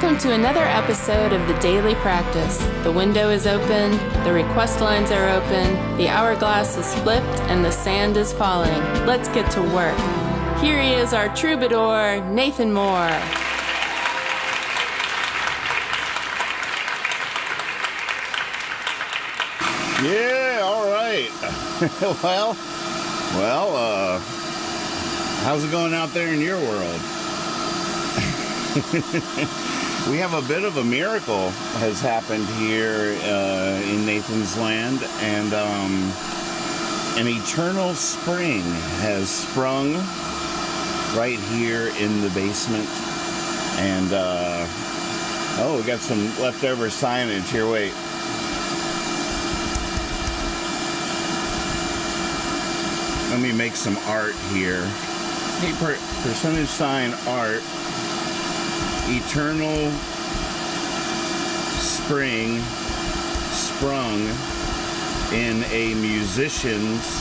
Welcome to another episode of The Daily Practice. The window is open, the request lines are open, the hourglass is flipped, and the sand is falling. Let's get to work. Here he is, our troubadour, Nathan Moore. Yeah, all right. well, how's it going out there in your world? We have a bit of a miracle has happened here in Nathan's land, and an eternal spring has sprung right here in the basement. And we got some leftover signage here. Wait. Let me make some art here. Hey, percentage sign art. Eternal spring sprung in a musician's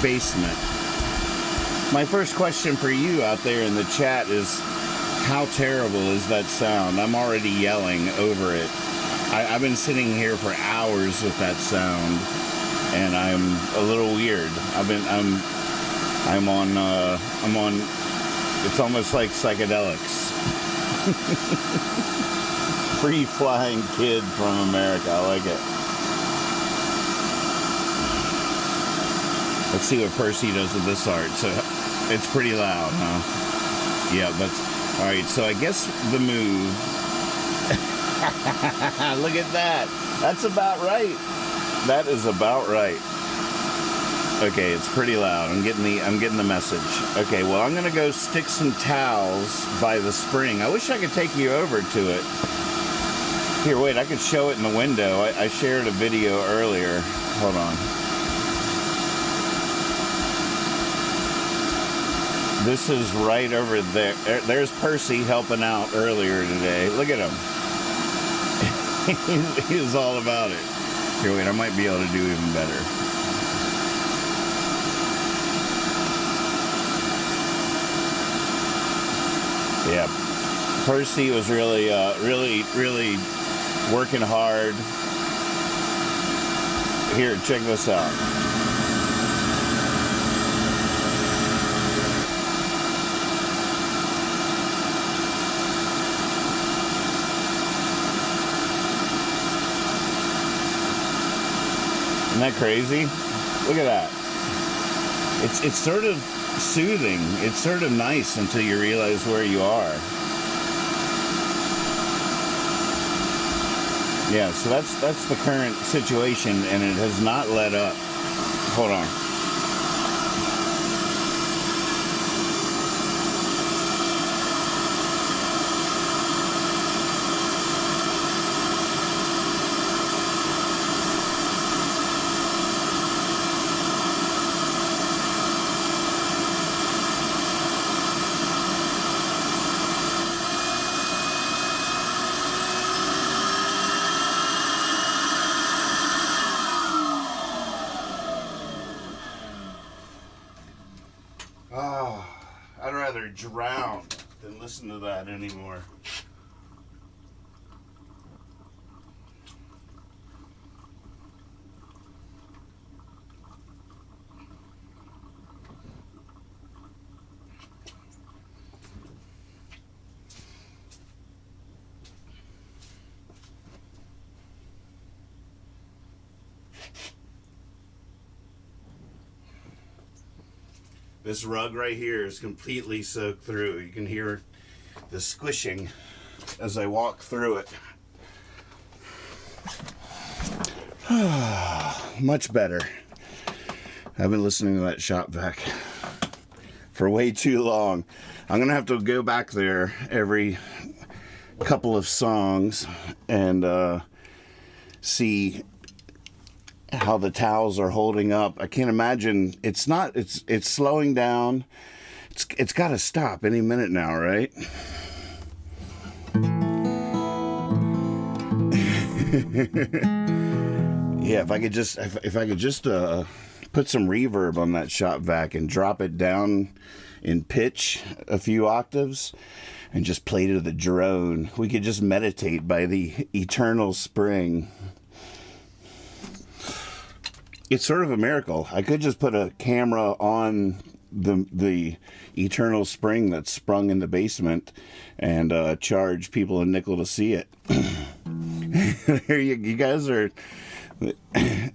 basement. My first question for you out there in the chat is, how terrible is that sound? I'm already yelling over it. I've been sitting here for hours with that sound, and I'm a little weird. I'm on. It's almost like psychedelics. Free flying kid from America. I like it. Let's see what Percy does with this art. So it's pretty loud, huh? Yeah, that's all right. So I guess the move. Look at that. That's about right. That is about right. Okay, it's pretty loud. I'm getting the message. Okay, well, I'm gonna go stick some towels by the spring. I wish I could take you over to it. Here, wait, I could show it in the window. I shared a video earlier. Hold on. This is right over there. There's Percy helping out earlier today. Look at him. He was all about it. Here, wait, I might be able to do even better. Yeah, Percy was really working hard. Here, check this out. Isn't that crazy? Look at that. It's sort of soothing. It's sort of nice until you realize where you are. Yeah, so that's the current situation, and it has not let up. Hold on. I'd rather drown than listen to that anymore. This rug right here is completely soaked through. You can hear the squishing as I walk through it. Much better. I've been listening to that shop vac for way too long. I'm gonna have to go back there every couple of songs and see how the towels are holding up. I can't imagine. It's slowing down. It's got to stop any minute now, right? Yeah, if I could just put some reverb on that shop vac and drop it down in pitch a few octaves, and just play to the drone. We could just meditate by the eternal spring. It's sort of a miracle. I could just put a camera on the eternal spring that's sprung in the basement and charge people a nickel to see it. There you guys are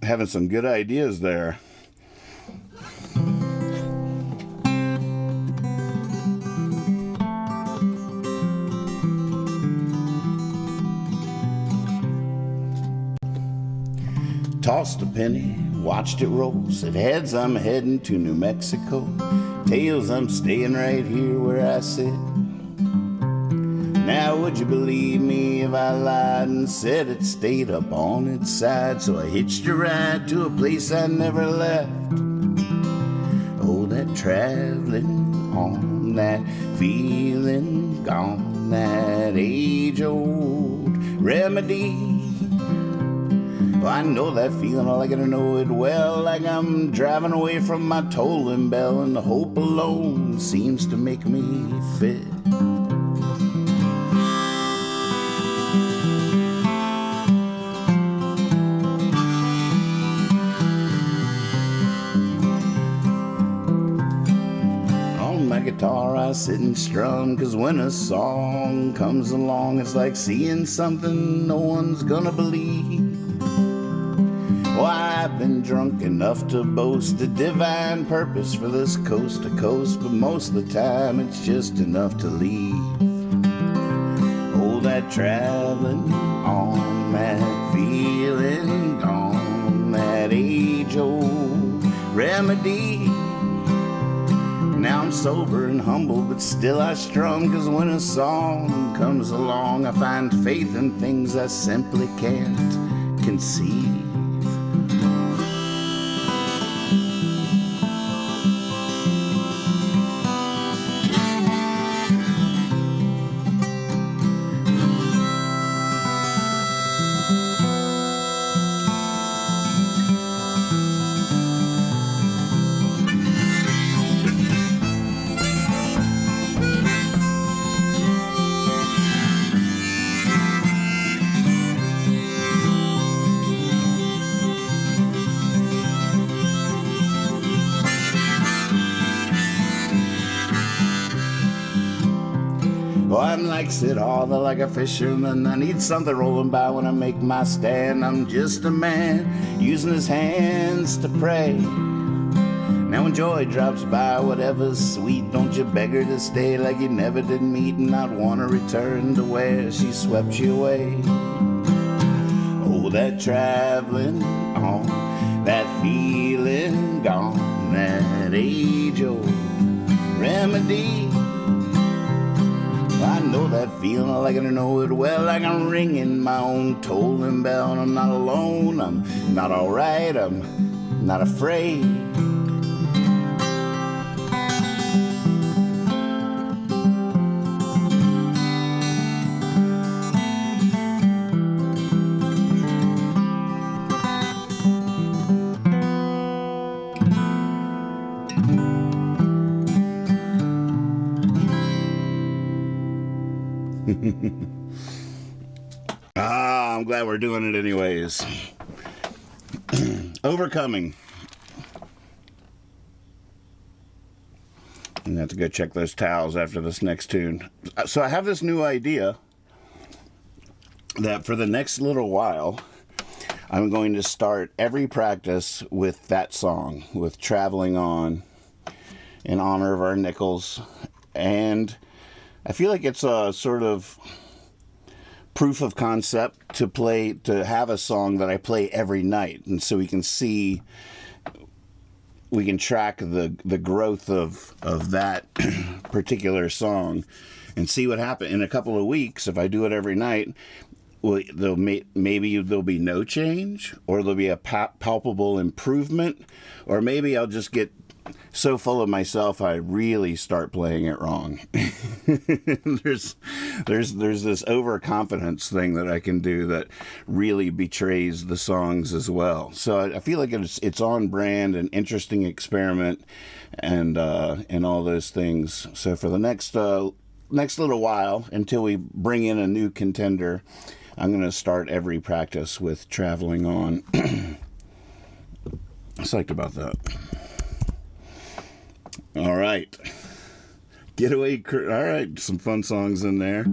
having some good ideas there. Tossed a penny, watched it roll, said heads I'm heading to New Mexico, tails I'm staying right here where I sit. Now would you believe me if I lied and said it stayed up on its side? So I hitched a ride to a place I never left. Oh, that traveling on, that feeling gone, that age-old remedy. Well, I know that feeling, all I gotta know it well, like I'm driving away from my tolling bell, and the hope alone seems to make me fit. On my guitar I sit and strum, 'cause when a song comes along, it's like seeing something no one's gonna believe. Well, I've been drunk enough to boast a divine purpose for this coast to coast, but most of the time it's just enough to leave. Oh, that traveling on, that feeling gone, that age-old remedy. Now I'm sober and humble, but still I strum, 'cause when a song comes along, I find faith in things I simply can't conceive. Oh, I'm like Sid Hall, like a fisherman. I need something rolling by when I make my stand. I'm just a man using his hands to pray. Now when joy drops by, whatever's sweet, don't you beg her to stay like you never did meet, and not want to return to where she swept you away. Oh, that traveling on, that feeling gone, that age-old remedy. I know that feeling, all I gotta know it well, like I'm ringing my own tolling bell. And I'm not alone, I'm not alright, I'm not afraid. I'm glad we're doing it anyways. Overcoming. I'm gonna have to go check those towels after this next tune. So I have this new idea that for the next little while, I'm going to start every practice with that song, with Traveling On, in honor of our Nichols. And I feel like it's a sort of proof of concept to have a song that I play every night, and so we can track the growth of that particular song and see what happens in a couple of weeks. If I do it every night, well, maybe there'll be no change, or there'll be a palpable improvement, or maybe I'll just get so full of myself I really start playing it wrong. There's this overconfidence thing that I can do that really betrays the songs as well. So I feel like it's on brand, an interesting experiment, and all those things. So for the next next little while, until we bring in a new contender, I'm going to start every practice with Traveling On. Psyched about that. All right. Getaway Cruise. All right, some fun songs in there.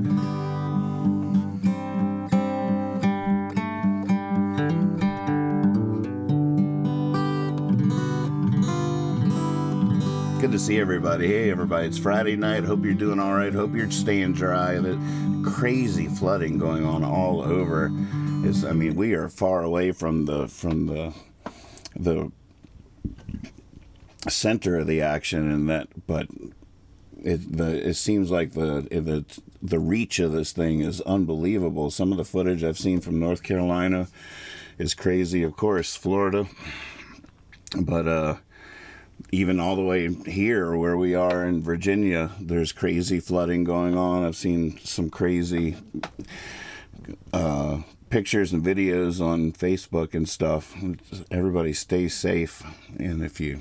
Good to see everybody. Hey, everybody. It's Friday night. Hope you're doing all right. Hope you're staying dry. And crazy flooding going on all over. We are far away from the center of the action, and that, but it seems like the reach of this thing is unbelievable. Some of the footage I've seen from North Carolina is crazy. Of course, Florida, but even all the way here where we are in Virginia, there's crazy flooding going on. I've seen some crazy pictures and videos on Facebook and stuff. Everybody stay safe. And if you,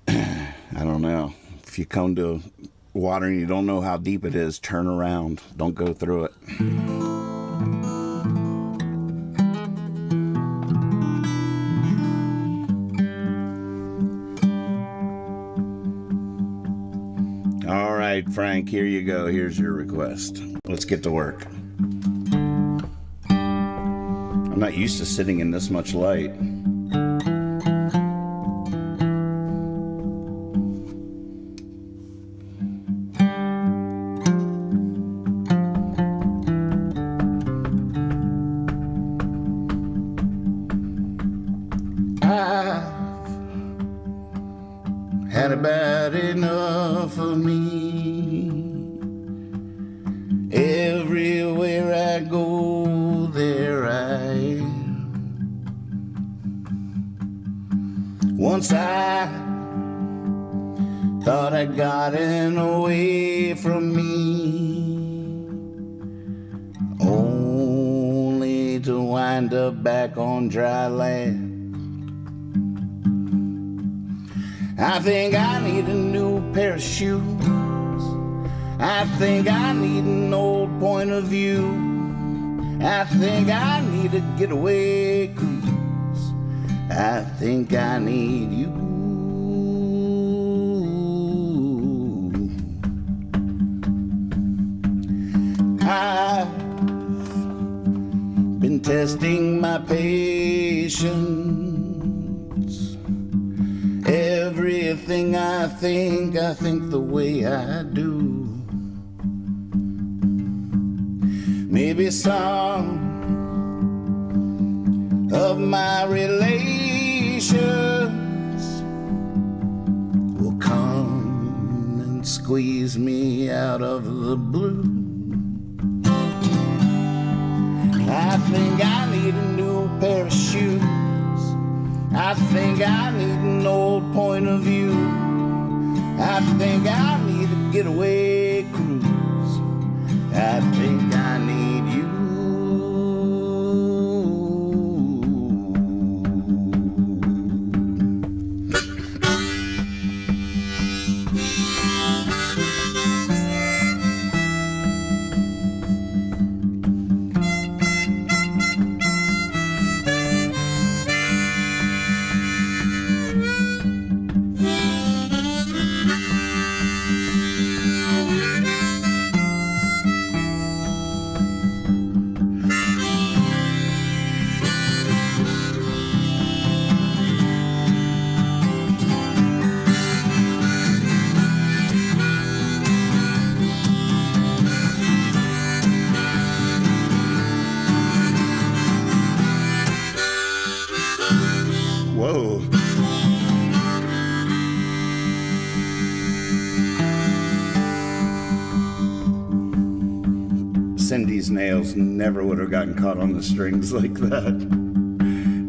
I don't know, if you come to water and you don't know how deep it is, turn around. Don't go through it. All right, Frank, here you go. Here's your request. Let's get to work. I'm not used to sitting in this much light. Had about enough of me. Everywhere I go, there I am. Once I thought I'd gotten away from me, only to wind up back on dry land. I think I need a new pair of shoes. I think I need an old point of view. I think I need a getaway cruise. I think I need you. I've been testing my patience. Everything I think the way I do. Maybe some of my relations will come and squeeze me out of the blue. I think I need a new pair of shoes. I think I need an old point of view. I think I need a getaway cruise. I think I need you. Whoa. Cindy's nails never would have gotten caught on the strings like that.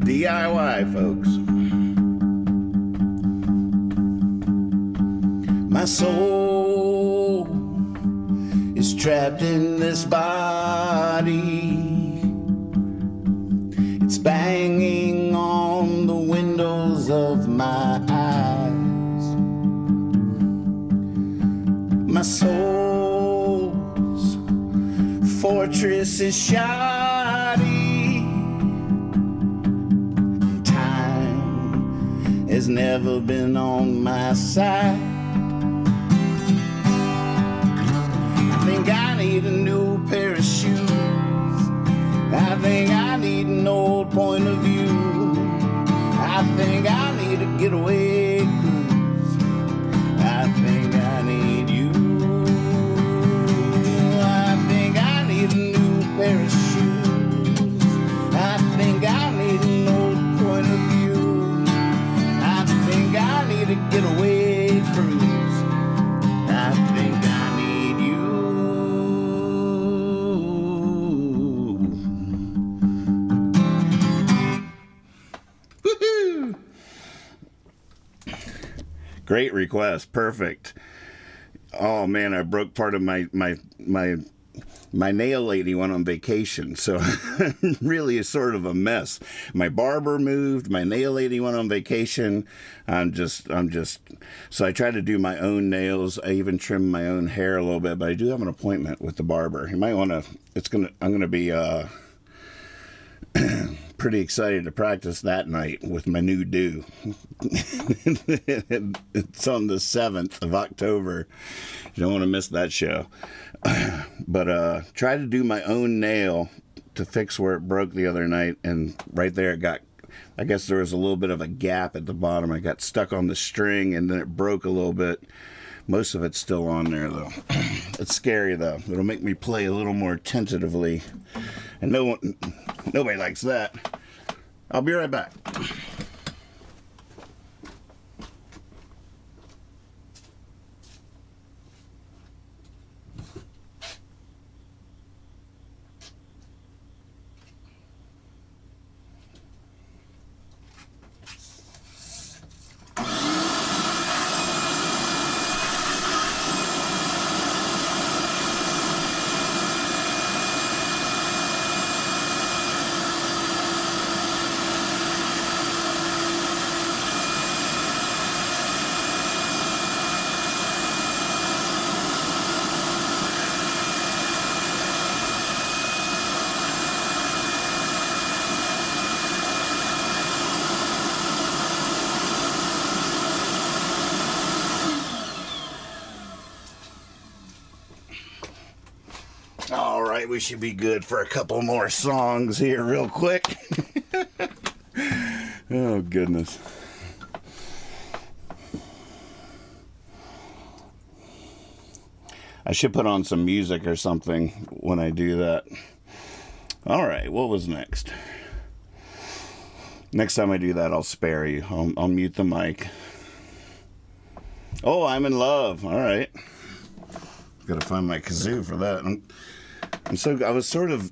DIY, folks. My soul is trapped in this body. It's banging on the windows of my eyes. My soul's fortress is shoddy. Time has never been on my side. I think I need a new pair of shoes. I think I need an old point of view. I think I need a getaway cruise. I think I need you. I think I need a new pair of shoes. I think I need an old point of view. I think I need a getaway cruise. I think I need you. Woohoo! Great request. Perfect. Oh man, I broke part of my nail lady went on vacation, so really is sort of a mess. My barber moved, my nail lady went on vacation. I'm just so I try to do my own nails. I even trim my own hair a little bit, but I do have an appointment with the barber. You might want to I'm going to be pretty excited to practice that night with my new do. It's on the 7th of October. You don't want to miss that show. But try to do my own nail to fix where it broke the other night, and right there it got, I guess there was a little bit of a gap at the bottom. I got stuck on the string and then it broke a little bit. Most of it's still on there though. It's scary though. It'll make me play a little more tentatively, and nobody likes that. I'll be right back. All right, we should be good for a couple more songs here real quick. Oh, goodness. I should put on some music or something when I do that. All right, what was next? Next time I do that, I'll spare you. I'll mute the mic. Oh, I'm in love. All right. Gotta find my kazoo for that. I was sort of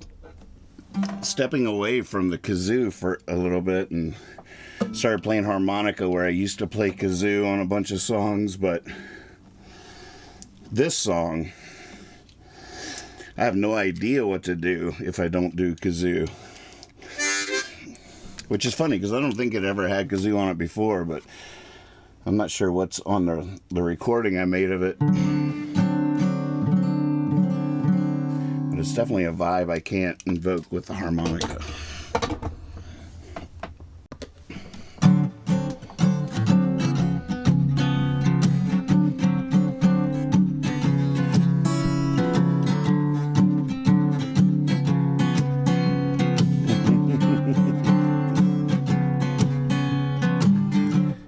stepping away from the kazoo for a little bit and started playing harmonica, where I used to play kazoo on a bunch of songs, but this song, I have no idea what to do if I don't do kazoo. Which is funny, because I don't think it ever had kazoo on it before, but I'm not sure what's on the recording I made of it. But it's definitely a vibe I can't invoke with the harmonica.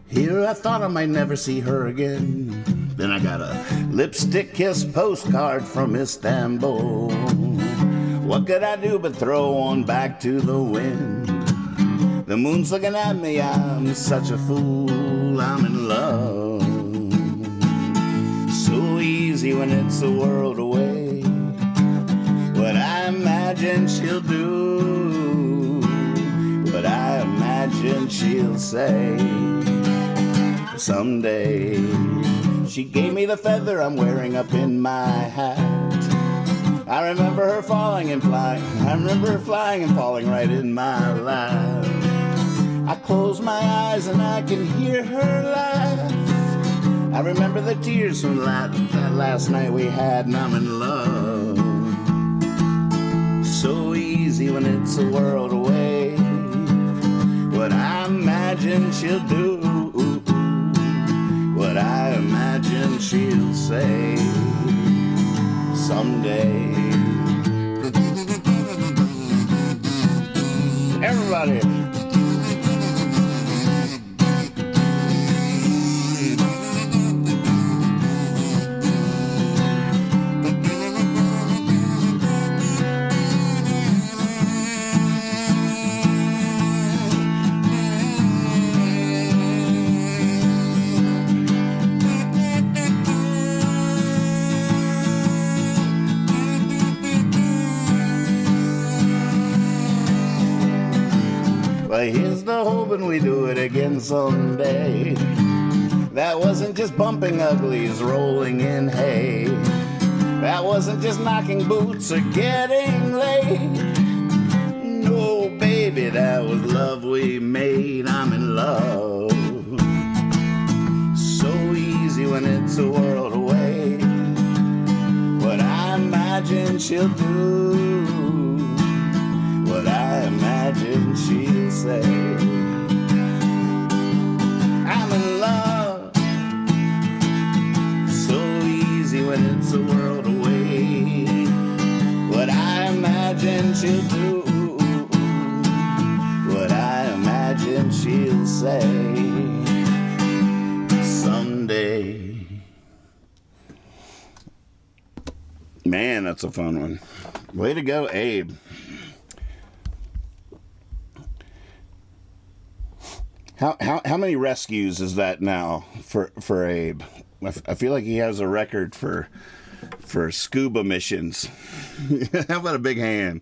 Here I thought I might never see her again. Then I got a lipstick kiss postcard from Istanbul. What could I do but throw one back to the wind? The moon's looking at me, I'm such a fool. I'm in love. So easy when it's a world away. What I imagine she'll do, what I imagine she'll say. Someday she gave me the feather I'm wearing up in my hat. I remember her falling and flying. I remember her flying and falling right in my lap. I close my eyes and I can hear her laugh. I remember the tears from that last night we had, and I'm in love. So easy when it's a world away. What I imagine she'll do, what I imagine she'll say someday. Everybody. Well, here's the hoping we do it again someday. That wasn't just bumping uglies rolling in hay. That wasn't just knocking boots or getting late. No, baby, that was love we made. I'm in love. So easy when it's a world away. What I imagine she'll do, what I imagine she'll say. I'm in love. So easy when it's a world away. What I imagine she'll do, what I imagine she'll say someday. Man, that's a fun one. Way to go, Abe. How many rescues is that now for Abe? I feel like he has a record for scuba missions. How about a big hand?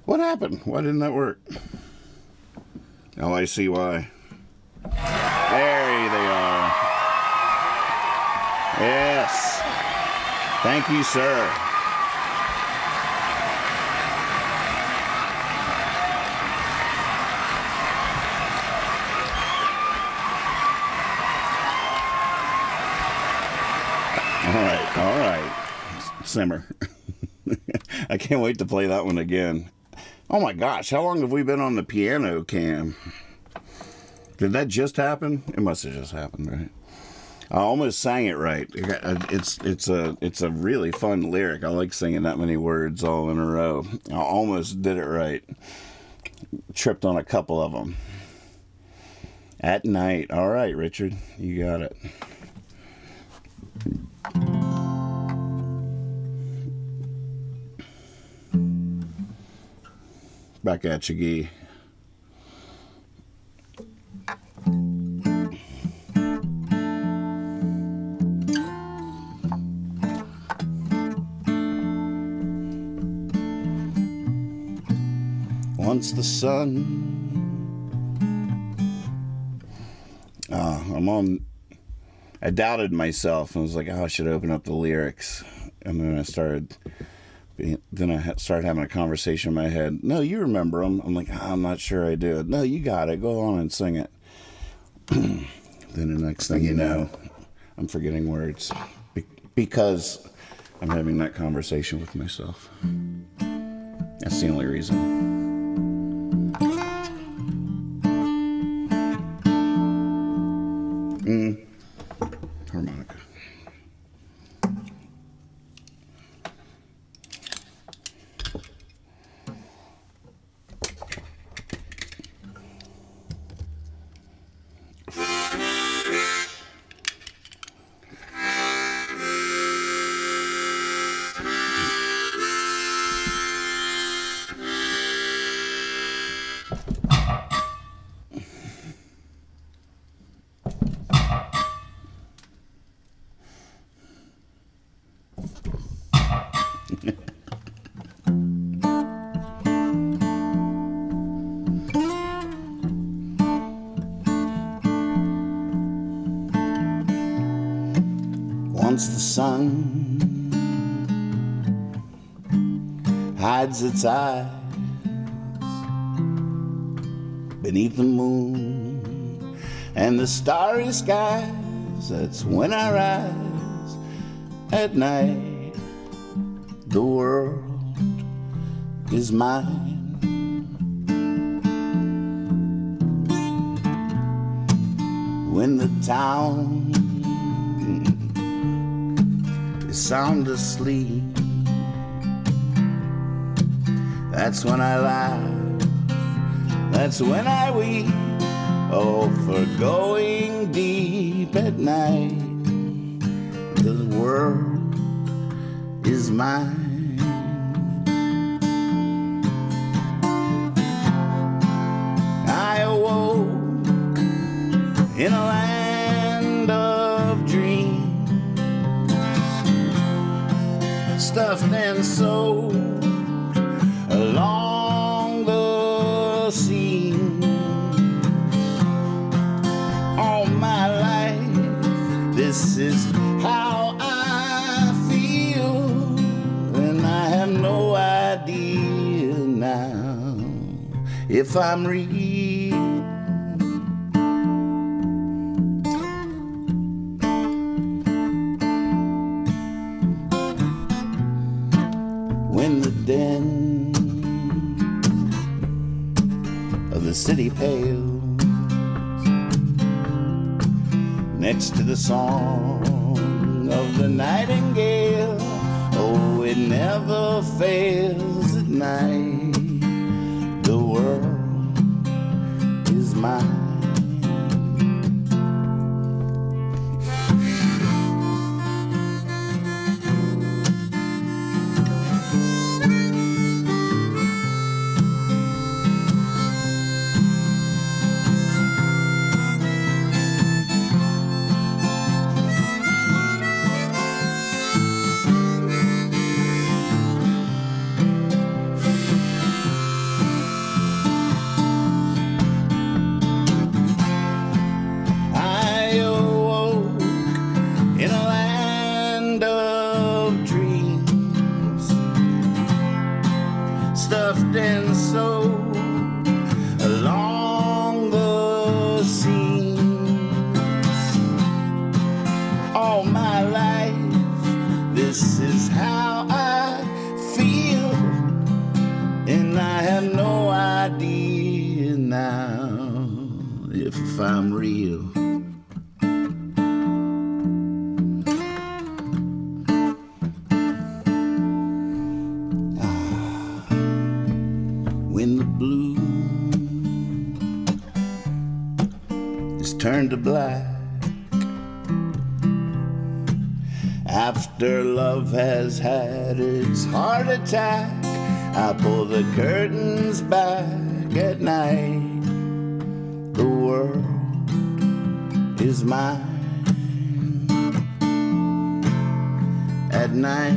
What happened? Why didn't that work? Oh, I see why. There they are. Yes. Thank you, sir. All right. Simmer. I can't wait to play that one again. Oh my gosh, how long have we been on the piano cam? Did that just happen? It must have just happened, right? I almost sang it right. It's a really fun lyric. I like singing that many words all in a row. I almost did it right. Tripped on a couple of them. At night. All right, Richard, you got it. Back at you, Gee. Once the sun. I doubted myself and was like, oh, I should open up the lyrics. And then I started having a conversation in my head. No, you remember them. I'm like, I'm not sure I do. No, you got it. Go on and sing it. Then the next thing you know, I'm forgetting words because I'm having that conversation with myself. That's the only reason. Harmonica. Once the sun hides its eyes beneath the moon and the starry skies, that's when I rise at night. The world is mine. When the town is sound asleep, that's when I laugh, that's when I weep. Oh, for going deep at night. The world is mine. I awoke in a land of dreams, stuffed and sewed along the seam. All my life, this is how I feel, and I have no idea now if I'm real. When the den of the city pales next to the song of the nightingale, oh, it never fails at night. The world is mine. Stuffed and sewed along the seams. All my life, this is how I feel, and I have no idea now if I'm real. When the blue is turned to black, after love has had its heart attack, I pull the curtains back at night. The world is mine. At night,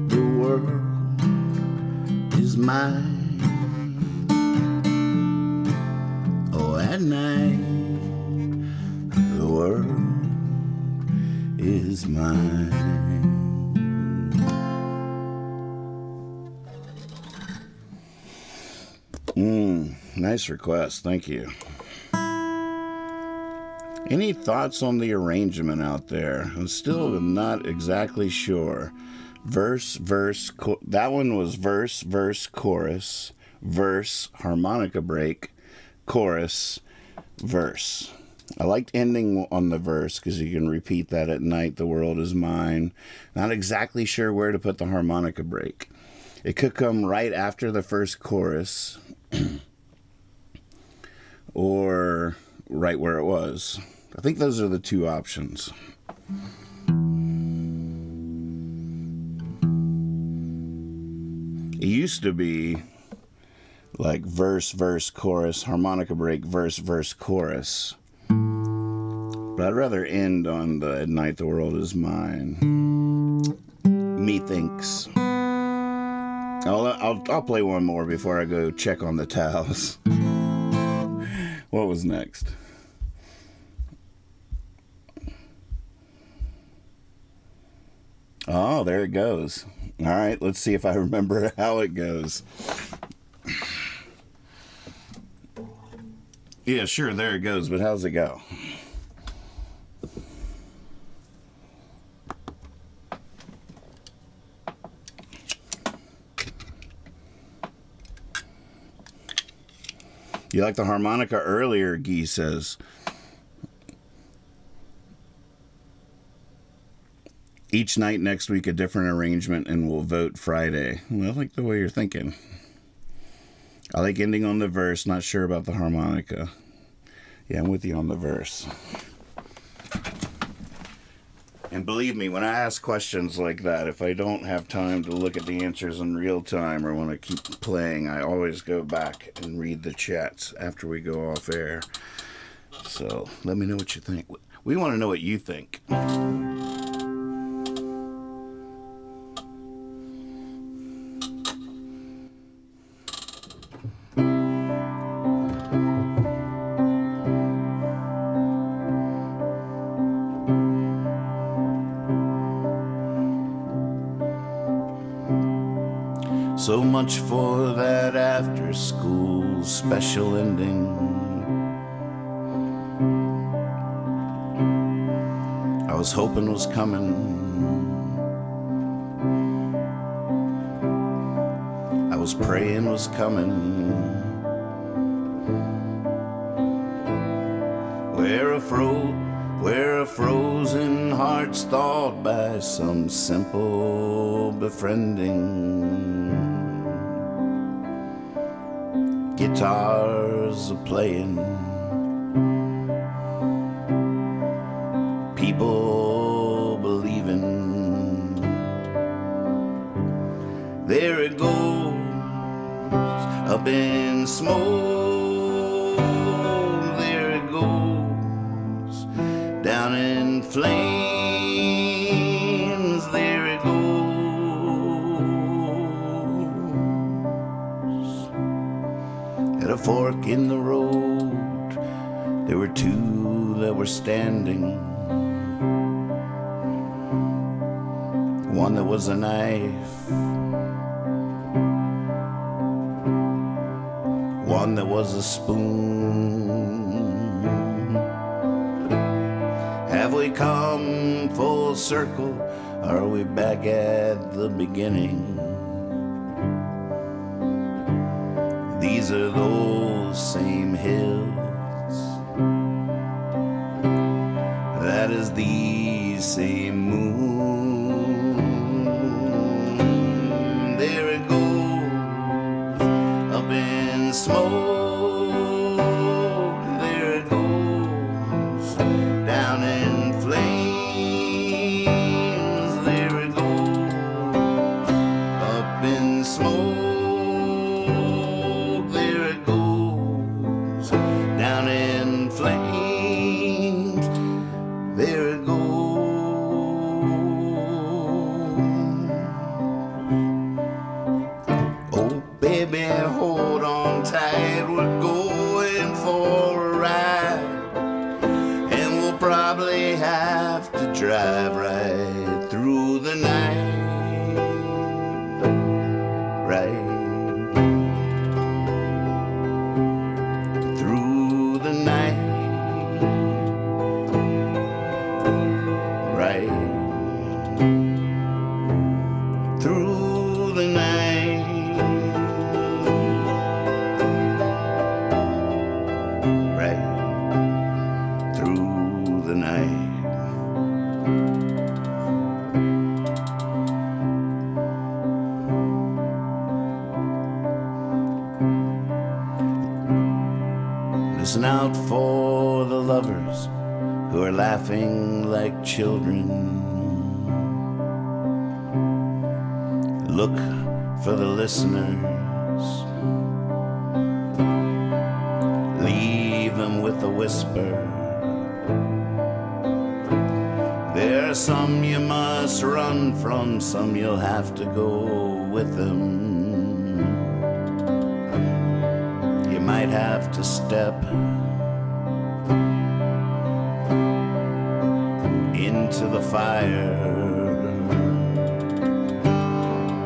the world is mine. Oh, at night, the world is mine. Nice request, thank you. Any thoughts on the arrangement out there? I'm still not exactly sure. Verse, that one was verse, chorus, verse, harmonica break, chorus, verse. I liked ending on the verse because you can repeat that at night. The world is mine. Not exactly sure where to put the harmonica break. It could come right after the first chorus or right where it was. I think those are the two options. It used to be like verse, chorus, harmonica break, verse, chorus. But I'd rather end on the At Night the World Is Mine. Methinks. I'll play one more before I go check on the towels. What was next? Oh, there it goes. All right, let's see if I remember how it goes. Yeah, sure, there it goes, but how's it go? You like the harmonica earlier, Guy says. Each night next week a different arrangement, and we'll vote Friday. Well, I like the way you're thinking. I like ending on the verse, not sure about the harmonica. Yeah, I'm with you on the verse. And believe me, when I ask questions like that, if I don't have time to look at the answers in real time or want to keep playing, I always go back and read the chats after we go off air. So let me know what you think. We want to know what you think. So much for that after school special ending. I was hoping was coming. I was praying was coming. Where a frozen heart's thawed by some simple befriending. Guitars are playing, people believing. There it goes, up in smoke. There it goes, down in flames. There it goes. At a fork in the road, there were two that were standing. One that was a knife, one that was a spoon. Have we come full circle? Are we back at the beginning? These are those same hills. That is the same moon. There it goes, up in smoke. There it goes, down in flames. There it goes, up in smoke. Hold on tight, we're going for a ride, and we'll probably have to drive right through the night, right through the night, right through the night. Listen out for the lovers who are laughing like children. Look for the listeners. Leave them with a whisper. There are some you must run from, some you'll have to go with them. You might have to step into the fire.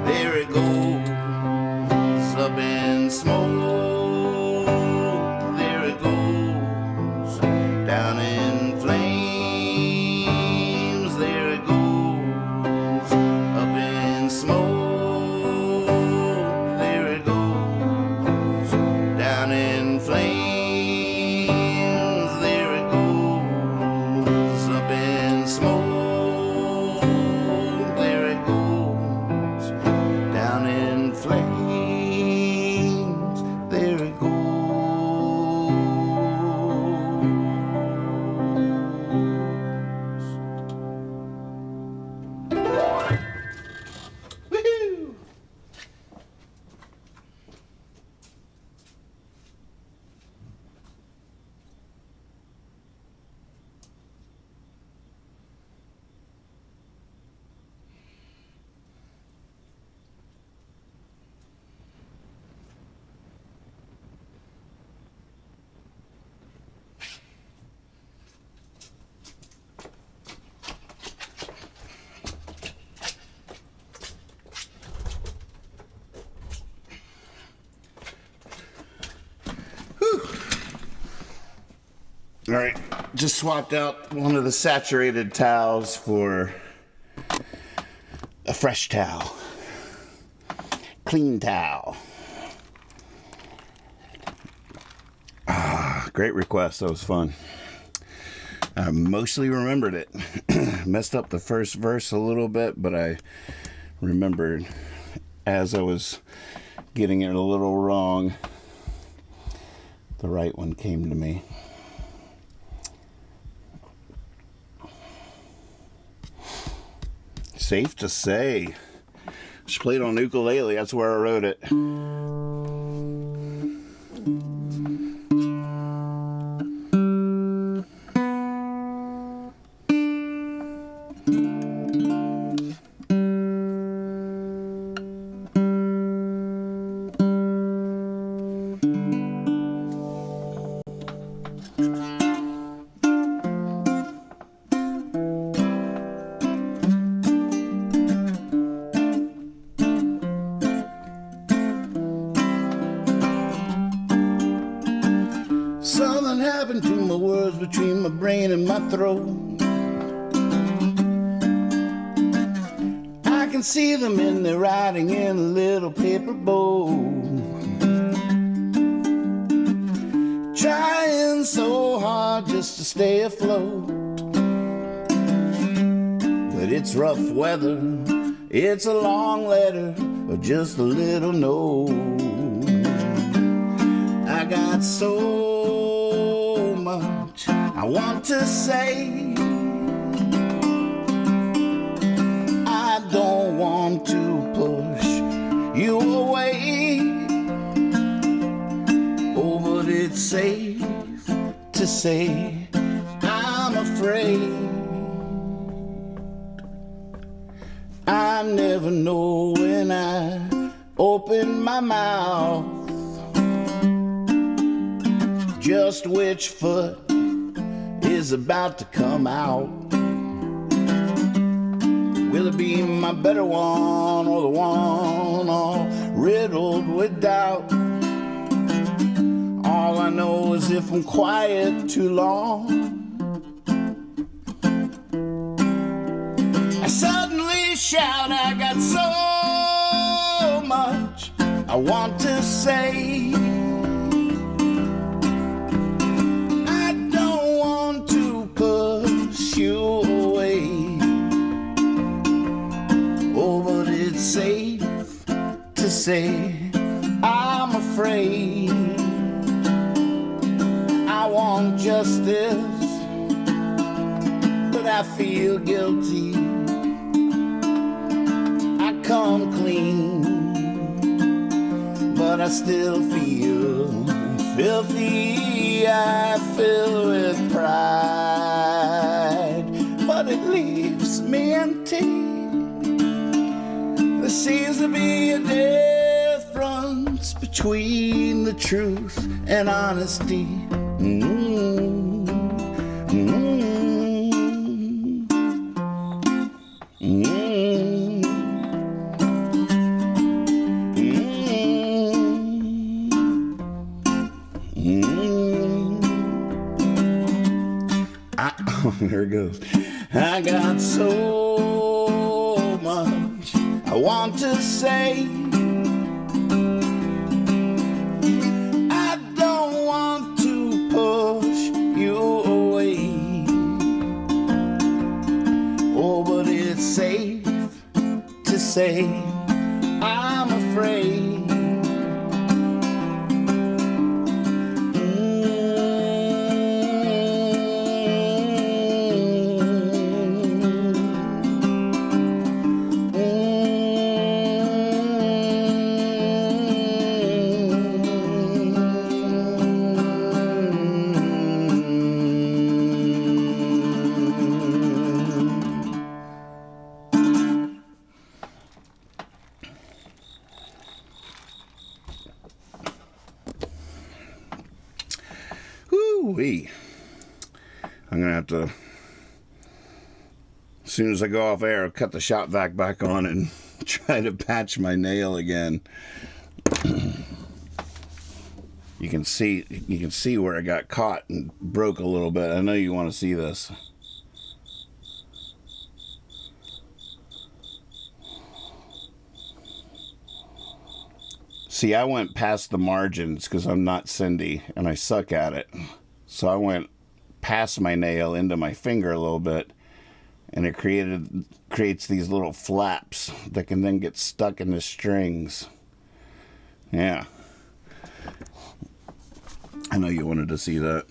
There it goes, up in smoke. There it goes, down in flames. There it goes, up in smoke. There it goes, down in flames, there it goes. Up in smoke, there it goes. Down in flames, there it goes. Woohoo! All right, just swapped out one of the saturated towels for a fresh towel, clean towel. Great request, that was fun. I mostly remembered it. Messed up the first verse a little bit, but I remembered as I was getting it a little wrong, the right one came to me. Safe to say, she played on ukulele. That's where I wrote it. Something happened to my words between my brain and my throat. I can see them in their writing in a little paper bowl. Trying so hard just to stay afloat. But it's rough weather, it's a long letter, or just a little note. I got so much I want to say. I don't want to push you away. Oh, but it's safe to say I'm afraid. I never know when I open my mouth just which foot is about to come out. Will it be my better one or the one all riddled with doubt? All I know is if I'm quiet too long, I suddenly shout. I got so much I want to say. You away. Oh, but it's safe to say I'm afraid. I want justice, but I feel guilty. I come clean, but I still feel filthy. I fill with pride, but it leaves me empty. There seems to be a difference between the truth and honesty. There it goes. I got so much I want to say. I don't say I'm afraid. Woo-wee. I'm going to have to, as soon as I go off air, cut the shop vac back on and try to patch my nail again. You can see where I got caught and broke a little bit. I know you want to see this. See, I went past the margins because I'm not Cindy and I suck at it. So I went past my nail into my finger a little bit, and it creates these little flaps that can then get stuck in the strings. Yeah. I know you wanted to see that.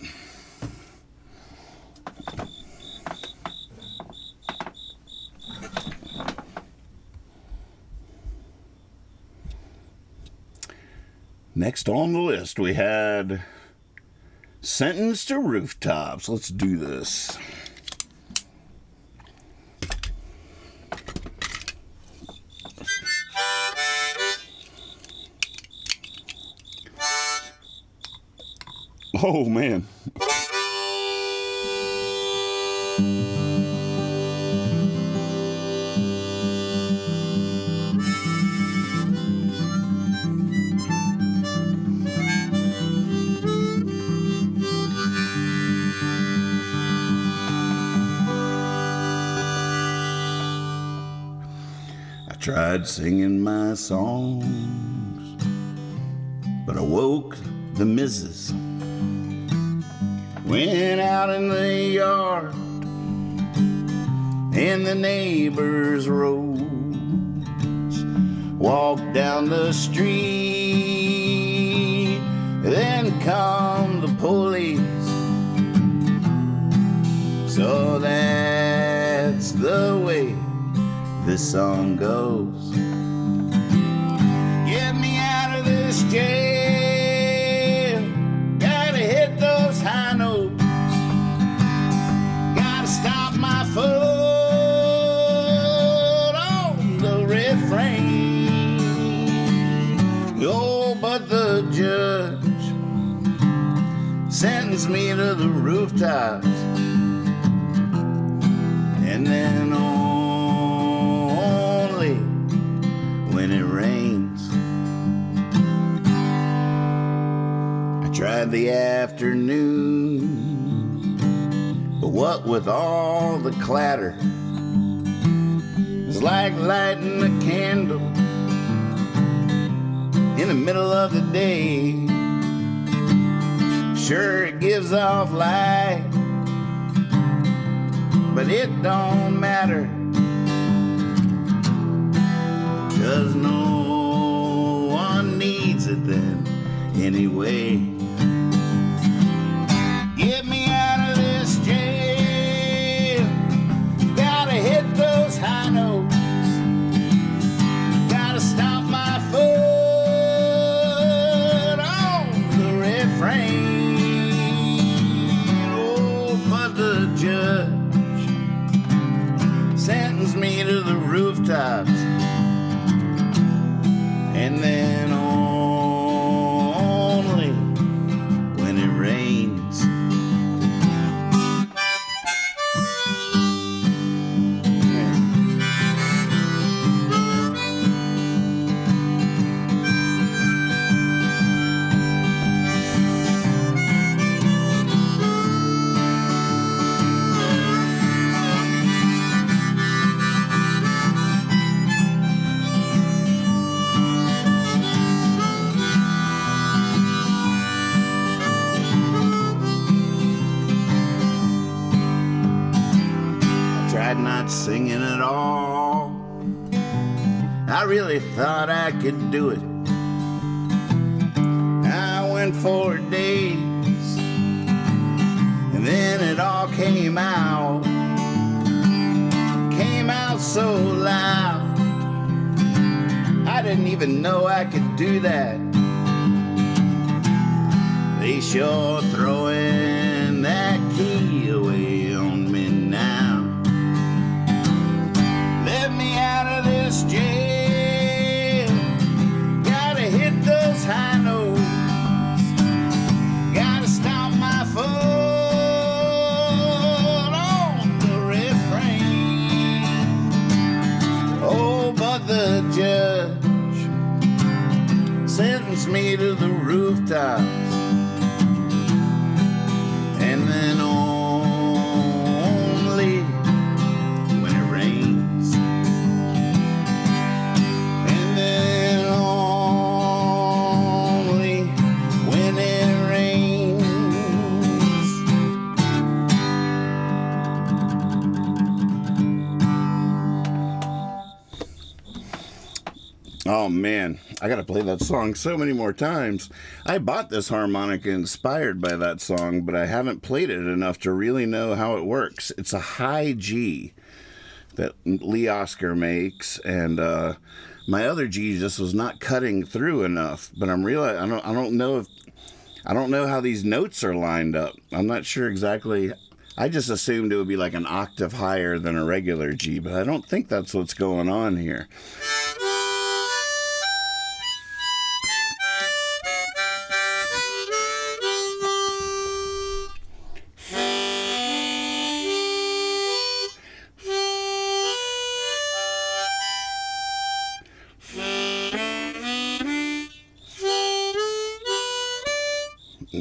Next on the list, we had Sentenced to Rooftops. Let's do this. Oh, man. Tried singing my songs, but I woke the missus. Went out in the yard and the neighbors rose. Walked down the street, then come the police. So that's the way this song goes. Get me out of this jail. Gotta hit those high notes. Gotta stop my foot on the refrain. Oh, but the judge sentenced me to the rooftops. And then when it rains, I tried the afternoon, but what with all the clatter, it's like lighting a candle in the middle of the day. Sure, it gives off light, but it don't matter, 'cause no one needs it then anyway. Get me out of this jail. Gotta hit those high notes. Gotta stop my foot on the refrain. Oh, but the judge sentenced me to the rooftops. And then only when it rains. Not singing at all. I really thought I could do it. I went 4 days, and then it all came out so loud. I didn't even know I could do that. They sure throwing that key away on me now. Let me out of this jail. Gotta hit those high notes. Gotta stomp my foot on the refrain. Oh, but the judge sentenced me to the rooftops. And then only when it rains. And then only when it rains. Oh man, I gotta play that song so many more times. I bought this harmonica inspired by that song, but I haven't played it enough to really know how it works. It's a high G that Lee Oscar makes, and my other G just was not cutting through enough. But I don't know how these notes are lined up. I'm not sure exactly. I just assumed it would be like an octave higher than a regular G, but I don't think that's what's going on here.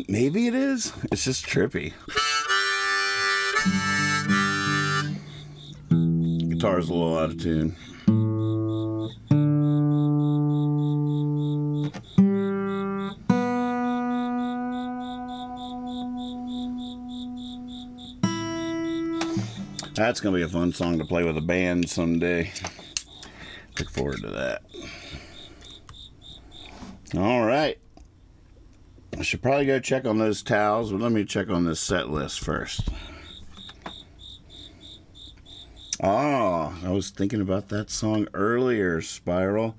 Maybe it is. It's just trippy. Guitar's a little out of tune. That's going to be a fun song to play with a band someday. Look forward to that. All right. I should probably go check on those towels, but let me check on this set list first. Oh, I was thinking about that song earlier, Spiral.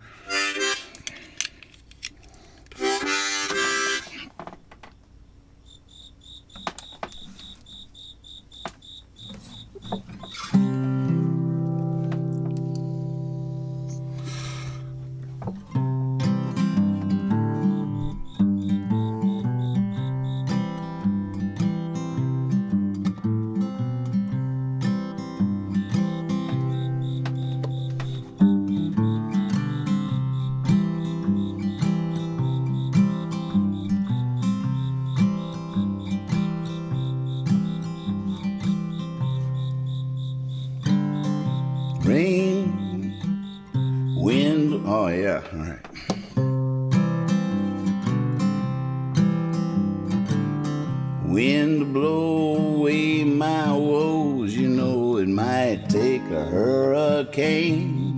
Rain, wind, oh yeah, all right. Wind blow away my woes, you know it might take a hurricane.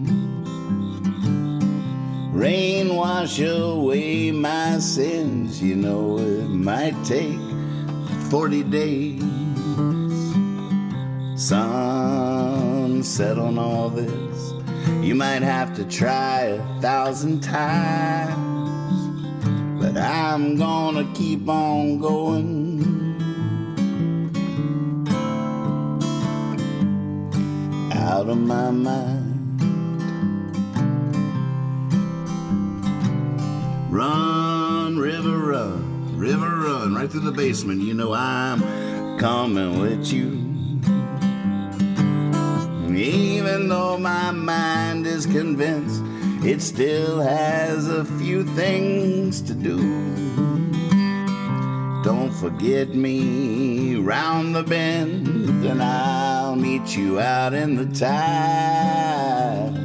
Rain wash away my sins, you know it might take 40 days. Sunset on all this, you might have to try 1,000 times, but I'm gonna keep on going. Out of my mind. Run, river, run, right through the basement. You know I'm coming with you. Even though my mind is convinced it still has a few things to do. Don't forget me round the bend, and I'll meet you out in the tide.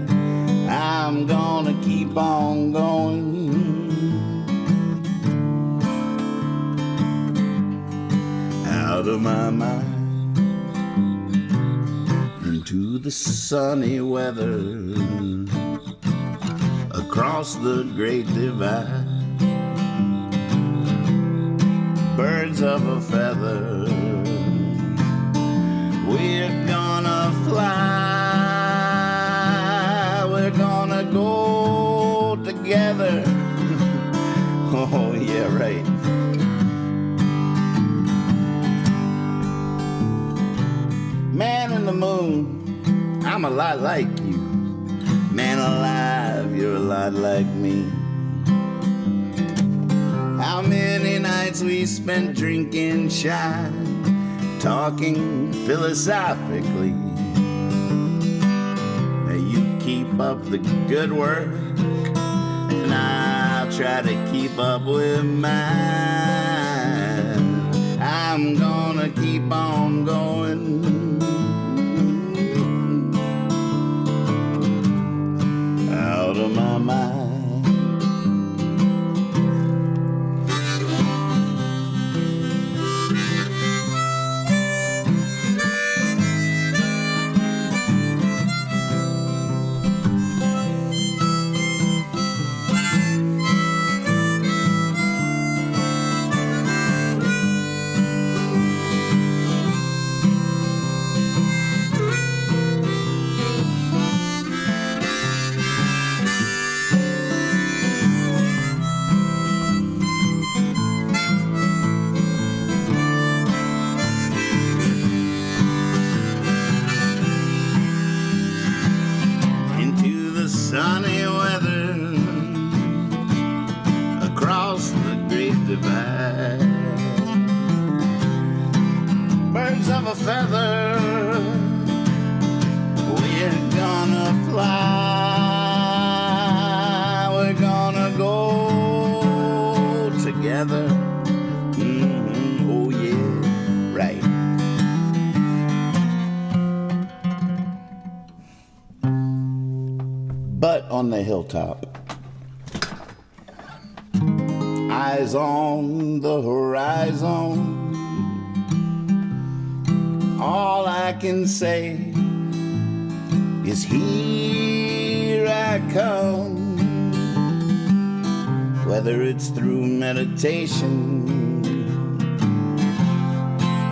I'm gonna keep on going. Out of my mind. To the sunny weather. across the great divide. Birds of a feather, we're gonna fly, we're gonna go together. Oh yeah, right. Man in the moon, I'm a lot like you. Man alive, you're a lot like me. How many nights we spent drinking shy, talking philosophically. Now you keep up the good work, and I'll try to keep up with mine. I'm gonna keep on going, out of my mind. Sunny weather across the great divide. Birds of a feather, we're gonna fly, we're gonna go together. Oh yeah, right. But on the hilltop, eyes on the horizon, all I can say is here I come. Whether it's through meditation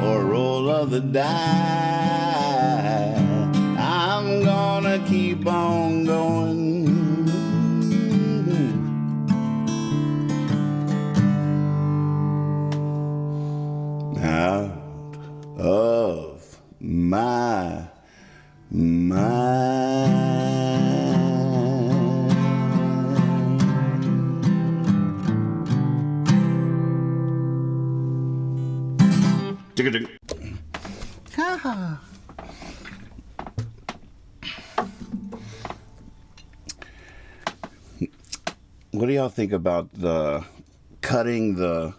or roll of the die, I'm gonna keep on going. Out of my mind. Ha. What do y'all think about the cutting the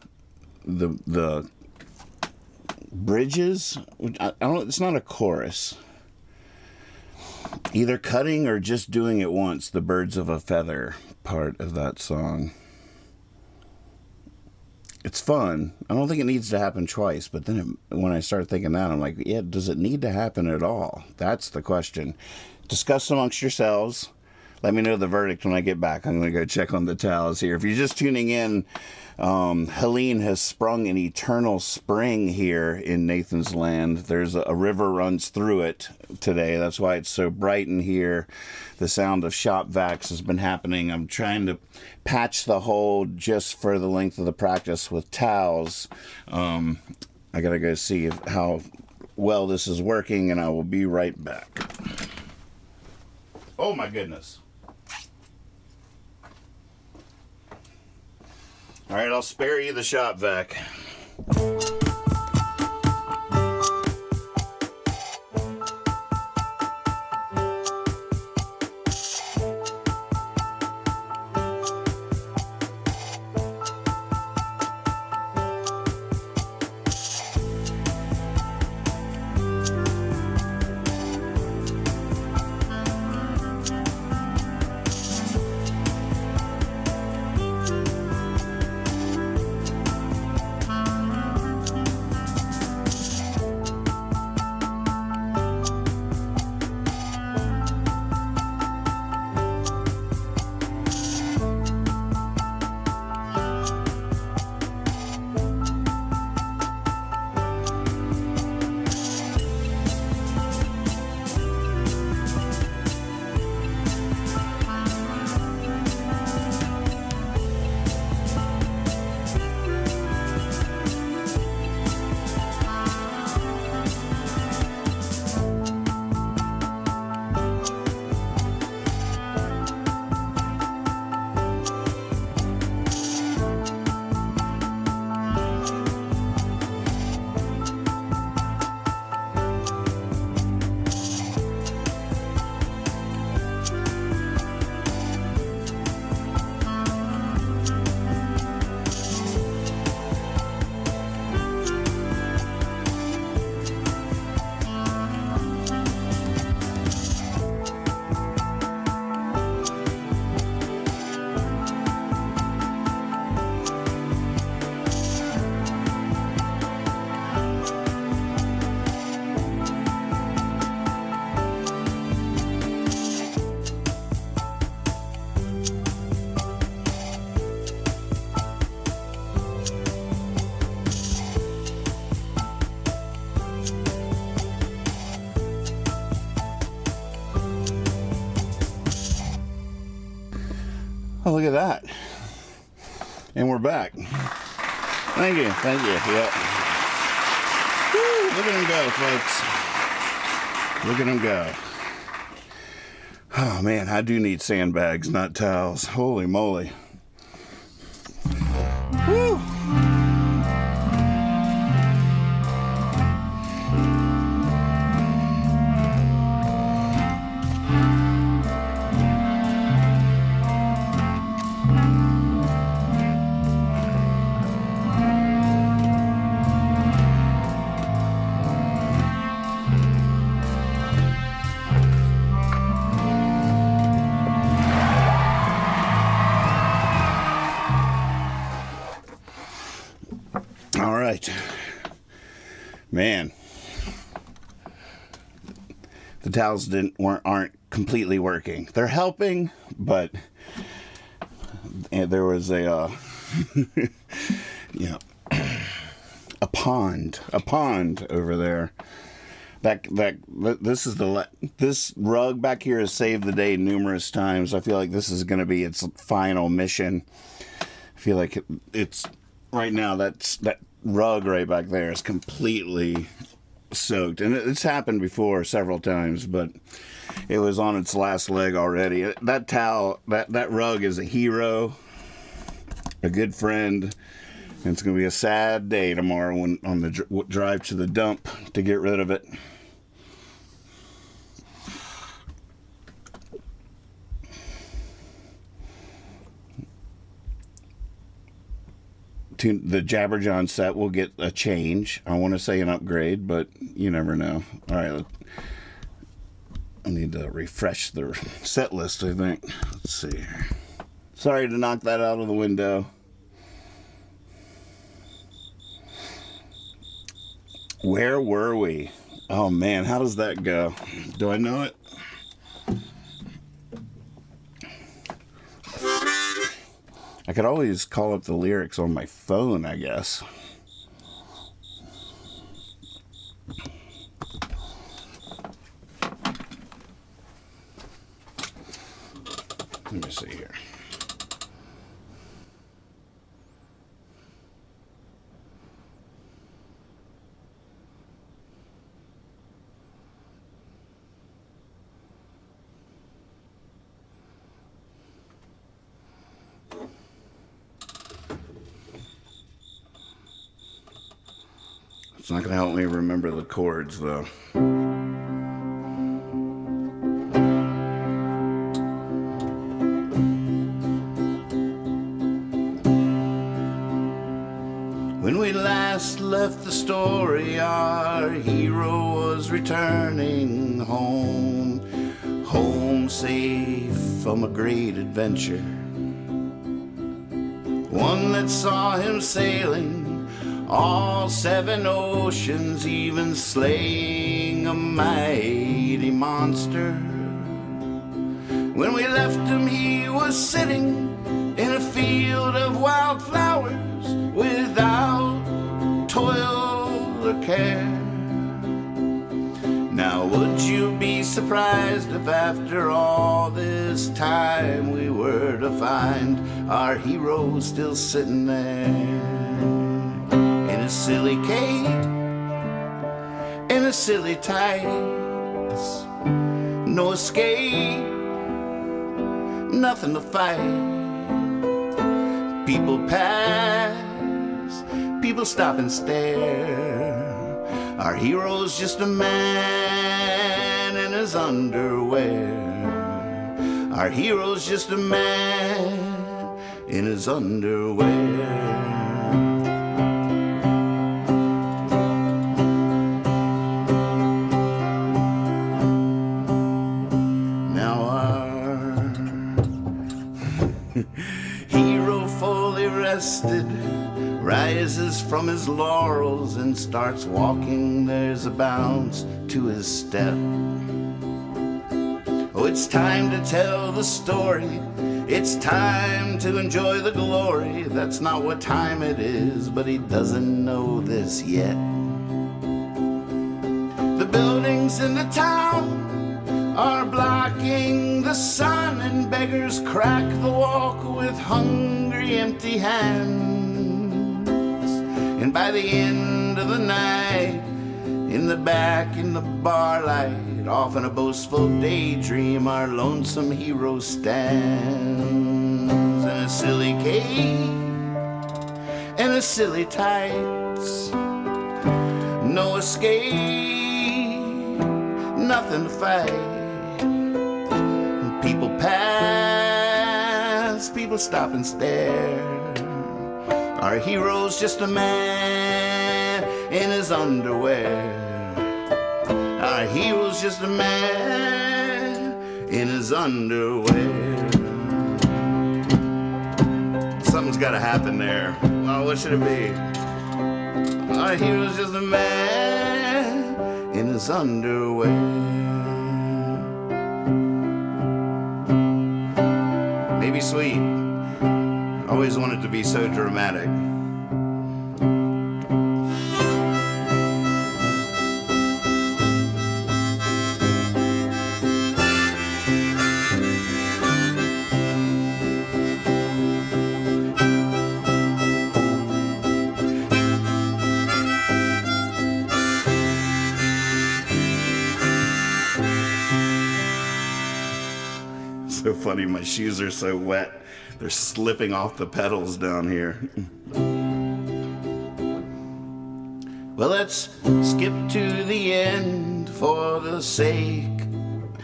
bridges? I don't. It's not a chorus. Either cutting or just doing it once. The birds of a feather part of that song. It's fun. I don't think it needs to happen twice. But then when I start thinking that, I'm like, yeah, does it need to happen at all? That's the question. Discuss amongst yourselves. Let me know the verdict when I get back. I'm going to go check on the towels here. If you're just tuning in, Helene has sprung an eternal spring here in Nathan's Land. There's a river runs through it today. That's why it's so bright in here. The sound of shop vacs has been happening. I'm trying to patch the hole just for the length of the practice with towels. I got to go see how well this is working, and I will be right back. Oh my goodness. All right, I'll spare you the shop vac. Oh, look at that. And we're back. Thank you. Yeah. Woo, look at him go, folks. Look at him go. Oh, man, I do need sandbags, not towels. Holy moly. Woo. All right, man. The towels aren't completely working. They're helping, but there was a a pond over there. This rug back here has saved the day numerous times. I feel like this is going to be its final mission. I feel like it's right now. That rug right back there is completely soaked, and it's happened before several times, but it was on its last leg already. That towel, that rug is a hero, a good friend, and it's going to be a sad day tomorrow when on the drive to the dump to get rid of it. The Jabberjohn set will get a change. I want to say an upgrade, but you never know. All right, I need to refresh the set list, I think. Let's see here. Sorry to knock that out of the window. Where were we? Oh man, how does that go? Do I know it? I could always call up the lyrics on my phone, I guess. Let me see here. It's not going to help me remember the chords, though. When we last left the story, our hero was returning home, home safe from a great adventure, one that saw him sailing all 7 oceans, even slaying a mighty monster. When we left him, he was sitting in a field of wildflowers without toil or care. Now would you be surprised if after all this time we were to find our hero still sitting there in a silly cape, in a silly tights, no escape, nothing to fight. People pass, people stop and stare. Our hero's just a man in his underwear. Our hero's just a man in his underwear. Hero fully rested rises from his laurels and starts walking. There's a bounce to his step. Oh, it's time to tell the story. It's time to enjoy the glory. That's not what time it is, but he doesn't know this yet. The buildings in the town are blocking the sun, and beggars crack the walk with hungry, empty hands. And by the end of the night, in the back, in the bar light, off in a boastful daydream, our lonesome hero stands in a silly cape and a silly tights. No escape, nothing to fight. People pass, people stop and stare. Our hero's just a man in his underwear. Our hero's just a man in his underwear. Something's gotta happen there. Oh, what should it be? Our hero's just a man in his underwear. Maybe sweet. Always wanted to be so dramatic. So funny, my shoes are so wet. They're slipping off the pedals down here. Well, let's skip to the end for the sake.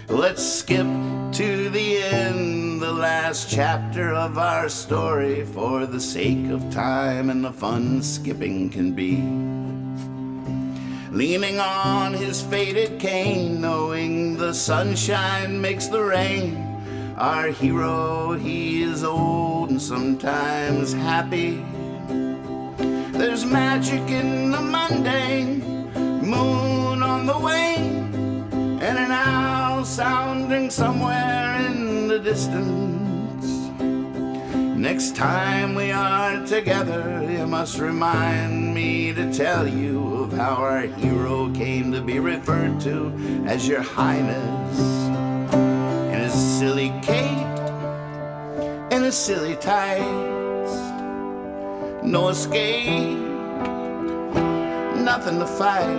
Let's skip to the end, the last chapter of our story, for the sake of time and the fun skipping can be. Leaning on his faded cane, knowing the sunshine makes the rain. Our hero, he is old and sometimes happy. There's magic in the mundane, moon on the wane, and an owl sounding somewhere in the distance. Next time we are together, you must remind me to tell you of how our hero came to be referred to as Your Highness. Silly cape and a silly tights. No escape, nothing to fight.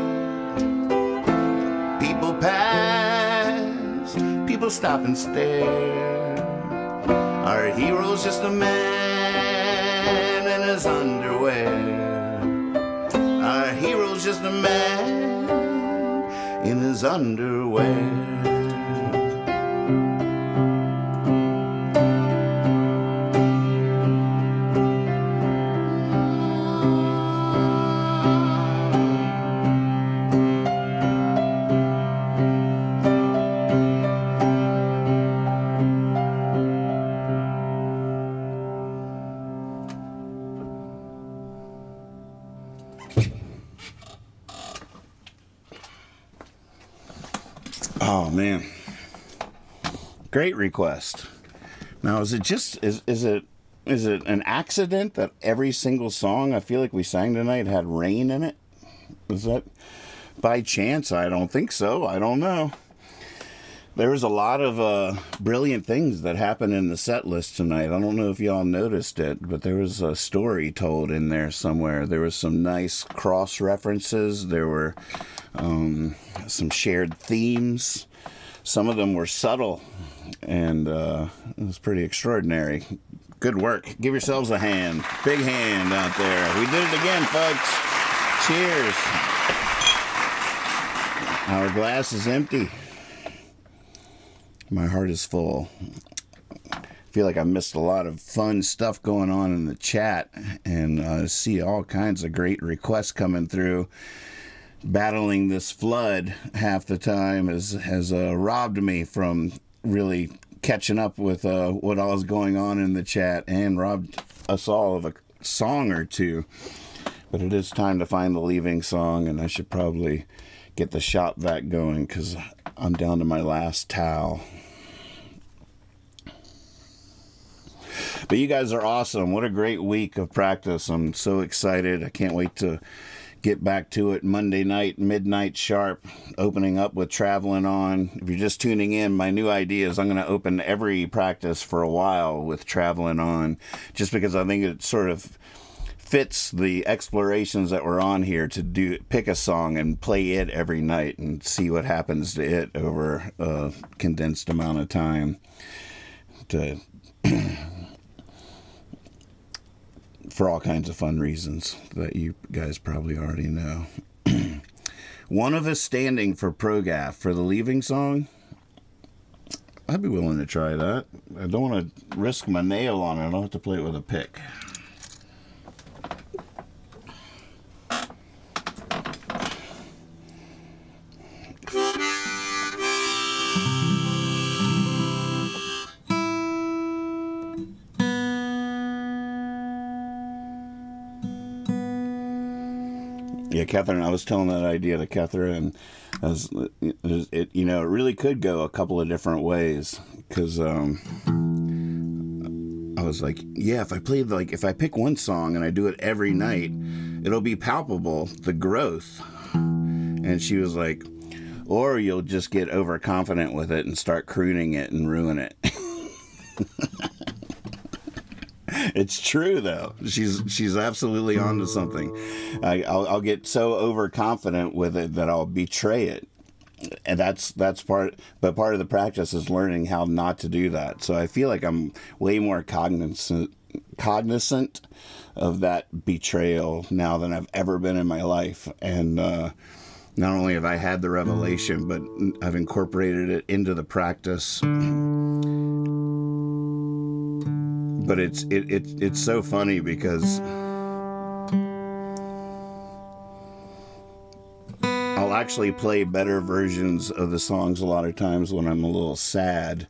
People pass, people stop and stare. Our hero's just a man in his underwear. Our hero's just a man in his underwear. Oh man, great request. Now, is it just is it an accident that every single song I feel like we sang tonight had rain in it? Is that by chance? I don't think so. I don't know. There was a lot of brilliant things that happened in the set list tonight. I don't know if y'all noticed it, but there was a story told in there somewhere. There was some nice cross references. There were some shared themes. Some of them were subtle, and it was pretty extraordinary. Good work. Give yourselves a hand. Big hand out there. We did it again, folks. Cheers. Our glass is empty. My heart is full. I feel like I missed a lot of fun stuff going on in the chat, and see all kinds of great requests coming through. Battling this flood half the time has robbed me from really catching up with what all is going on in the chat, and robbed us all of a song or two. But it is time to find the leaving song, and I should probably get the shop vac going because I'm down to my last towel. But you guys are awesome. What a great week of practice. I'm so excited. I can't wait to get back to it Monday night, midnight sharp, opening up with Traveling On. If you're just tuning in, my new idea is I'm going to open every practice for a while with Traveling On, just because I think it sort of fits the explorations that we're on here to pick a song and play it every night and see what happens to it over a condensed amount of time. For all kinds of fun reasons that you guys probably already know. One of us standing for Progaf for the leaving song. I'd be willing to try that. I don't want to risk my nail on it. I don't have to play it with a pick. Yeah, Catherine, I was telling that idea to Catherine, and it really could go a couple of different ways, because I was like, yeah, if I pick one song and I do it every night, it'll be palpable, the growth. And she was like, or you'll just get overconfident with it and start crooning it and ruin it. It's true, though. She's absolutely onto something. I'll get so overconfident with it that I'll betray it, and that's part. But part of the practice is learning how not to do that. So I feel like I'm way more cognizant of that betrayal now than I've ever been in my life. And not only have I had the revelation, but I've incorporated it into the practice. But it's so funny because I'll actually play better versions of the songs a lot of times when I'm a little sad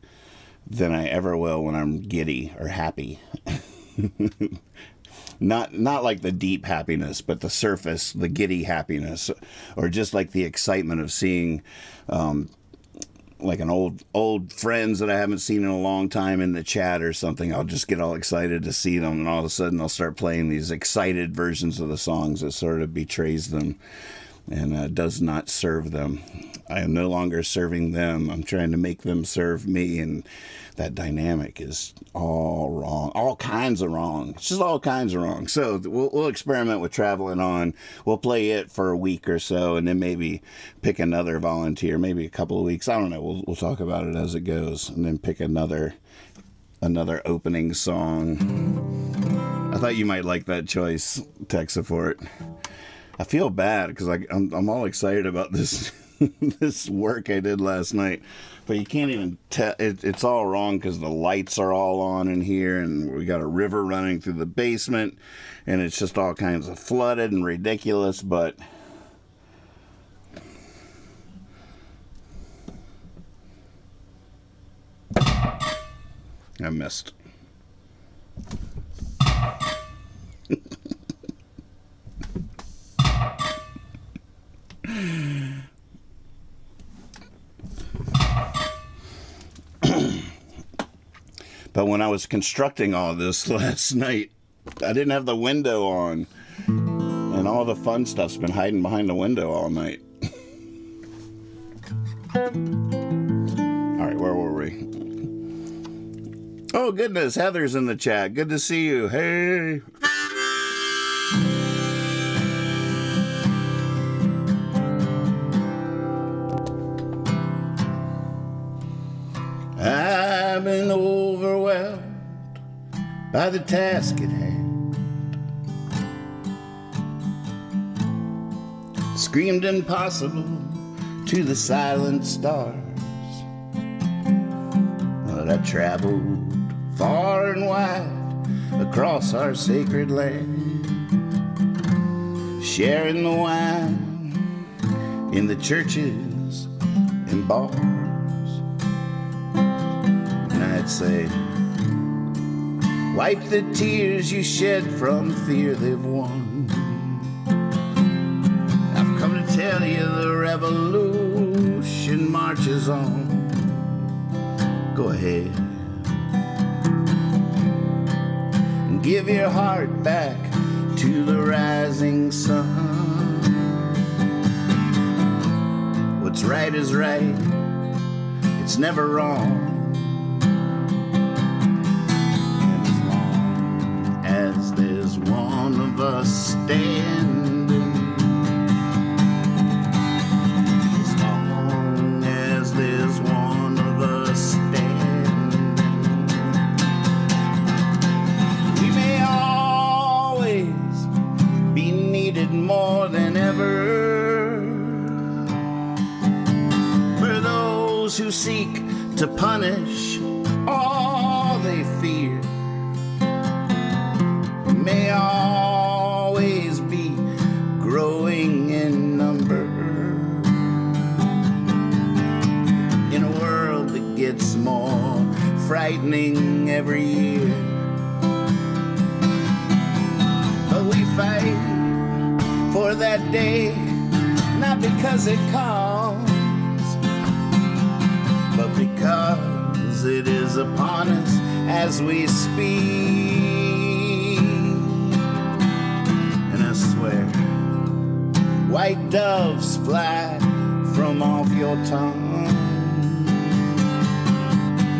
than I ever will when I'm giddy or happy. Not like the deep happiness, but the surface, the giddy happiness, or just like the excitement of seeing like an old friends that I haven't seen in a long time in the chat or something. I'll just get all excited to see them, and all of a sudden I'll start playing these excited versions of the songs that sort of betrays them and does not serve them. I am no longer serving them. I'm trying to make them serve me, and that dynamic is all wrong. All kinds of wrong. It's just all kinds of wrong. So we'll experiment with Traveling On. We'll play it for a week or so, and then maybe pick another volunteer, maybe a couple of weeks. I don't know. We'll talk about it as it goes, and then pick another opening song. I thought you might like that choice, Tech Support. I feel bad because I'm all excited about this this work I did last night, but you can't even tell. It's all wrong because the lights are all on in here, and we got a river running through the basement, and it's just all kinds of flooded and ridiculous. But I missed. But when I was constructing all this last night, I didn't have the window on, and all the fun stuff's been hiding behind the window all night. All right, where were we? Oh, goodness, Heather's in the chat. Good to see you. Hey. I've been overwhelmed by the task at hand. Screamed impossible to the silent stars. But I traveled far and wide across our sacred land, sharing the wine in the churches and bars. I'd say, wipe the tears you shed from fear they've won. I've come to tell you the revolution marches on. Go ahead and give your heart back to the rising sun. right is right, it's never wrong. And as long as there's one of us standing, as long as there's one of us standing, we may always be needed more than ever. Who seek to punish all they fear may always be growing in number. In a world that gets more frightening every year, but we fight for that day, not because it comes, but because it is upon us as we speak. And I swear, white doves fly from off your tongue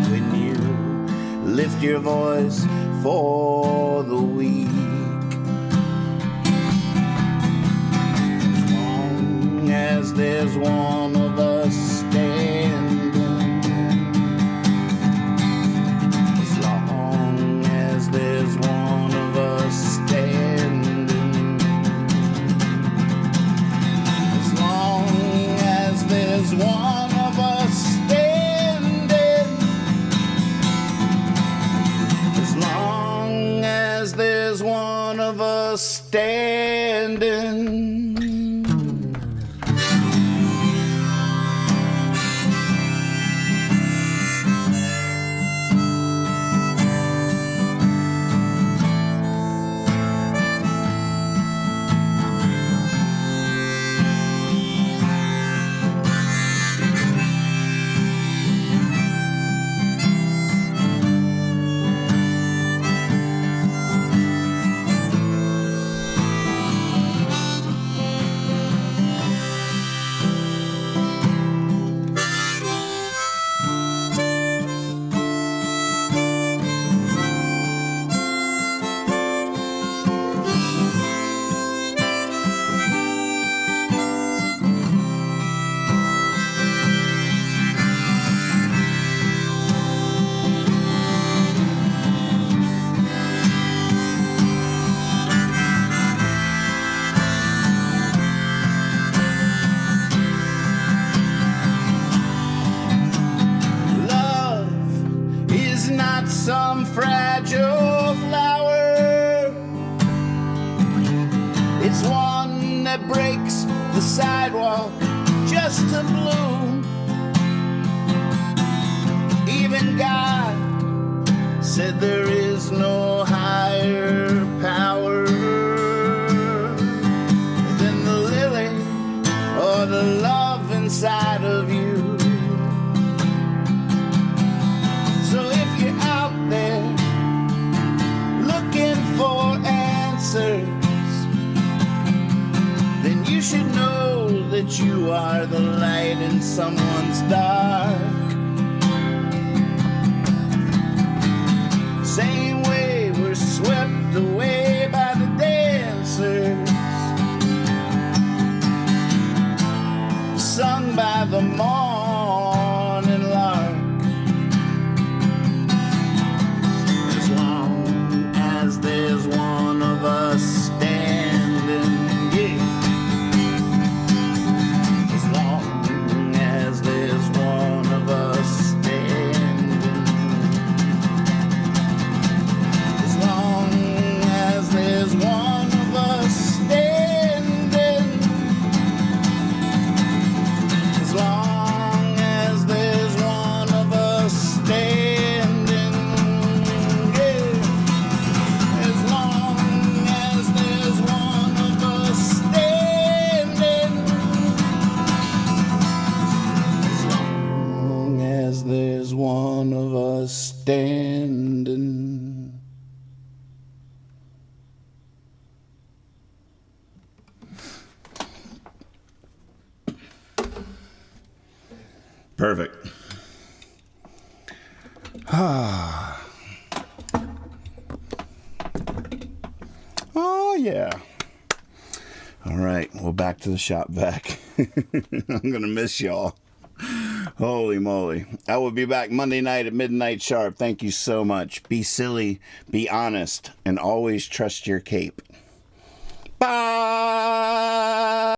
when you lift your voice for the weak. As long as there's one of us standing, there's one of us standing, as long as there's one of us standing, as long as there's one of us standing. Some fragile flower, it's one that breaks the sidewalk just to bloom. Even God said there is no higher power than the lily or the love inside of you. So if you're out there looking for answers, then you should know that you are the light in someone's dark. Same way we're swept away by the dancers, sung by the morning lark. There's one of us standing, yeah. As long as there's one of us standing, as long as there's one of us standing, as long Perfect. Oh, yeah. All right. Well, back to the shop vac. I'm going to miss y'all. Holy moly. I will be back Monday night at midnight sharp. Thank you so much. Be silly, be honest, and always trust your cape. Bye.